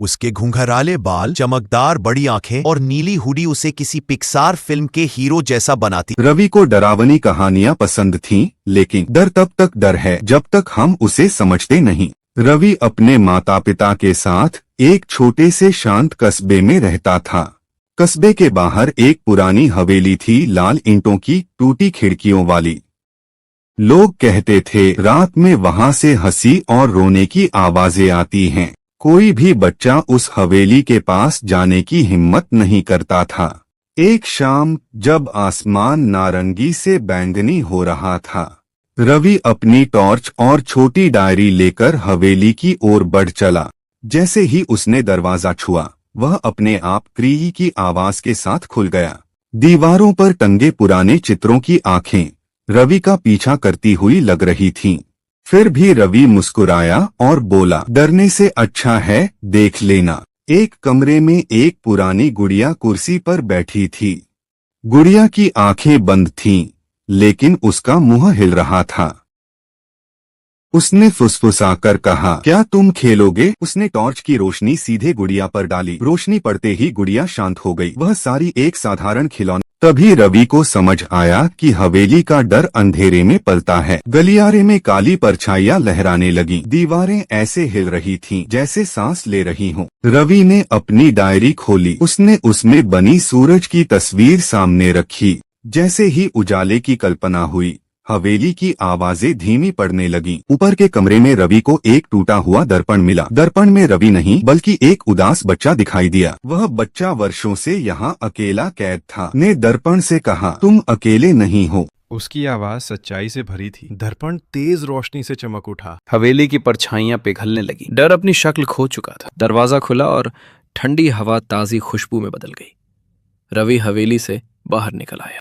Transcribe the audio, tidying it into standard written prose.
उसके घुंघराले बाल, चमकदार बड़ी आंखें और नीली हुडी उसे किसी पिक्सार फिल्म के हीरो जैसा बनाती। रवि को डरावनी कहानियां पसंद थीं, लेकिन डर तब तक डर है जब तक हम उसे समझते नहीं। रवि अपने माता पिता के साथ एक छोटे से शांत कस्बे में रहता था। कस्बे के बाहर एक पुरानी हवेली थी, लाल ईंटों की टूटी खिड़कियों वाली। लोग कहते थे रात में वहां से हंसी और रोने की आवाजें आती हैं। कोई भी बच्चा उस हवेली के पास जाने की हिम्मत नहीं करता था। एक शाम जब आसमान नारंगी से बैंगनी हो रहा था, रवि अपनी टॉर्च और छोटी डायरी लेकर हवेली की ओर बढ़ चला। जैसे ही उसने दरवाजा छुआ, वह अपने आप क्री की आवाज के साथ खुल गया। दीवारों पर टंगे पुराने चित्रों की आंखें रवि का पीछा करती हुई लग रही थीं। फिर भी रवि मुस्कुराया और बोला, डरने से अच्छा है देख लेना। एक कमरे में एक पुरानी गुड़िया कुर्सी पर बैठी थी। गुड़िया की आंखें बंद थीं, लेकिन उसका मुंह हिल रहा था। उसने फुसफुसाकर कहा, क्या तुम खेलोगे? उसने टॉर्च की रोशनी सीधे गुड़िया पर डाली। रोशनी पड़ते ही गुड़िया शांत हो गई। वह सारी एक साधारण खिलौना। तभी रवि को समझ आया कि हवेली का डर अंधेरे में पलता है। गलियारे में काली परछाइयां लहराने लगी। दीवारें ऐसे हिल रही थीं जैसे सांस ले रही हों। रवि ने अपनी डायरी खोली। उसने उसमें बनी सूरज की तस्वीर सामने रखी। जैसे ही उजाले की कल्पना हुई, हवेली की आवाजें धीमी पड़ने लगीं। ऊपर के कमरे में रवि को एक टूटा हुआ दर्पण मिला। दर्पण में रवि नहीं बल्कि एक उदास बच्चा दिखाई दिया। वह बच्चा वर्षों से यहाँ अकेला कैद था। ने दर्पण से कहा, तुम अकेले नहीं हो। उसकी आवाज सच्चाई से भरी थी। दर्पण तेज रोशनी से चमक उठा। हवेली की परछाइयां पिघलने लगी। डर अपनी शक्ल खो चुका था। दरवाजा खुला और ठंडी हवा ताजी खुशबू में बदल गई। रवि हवेली से बाहर निकल आया।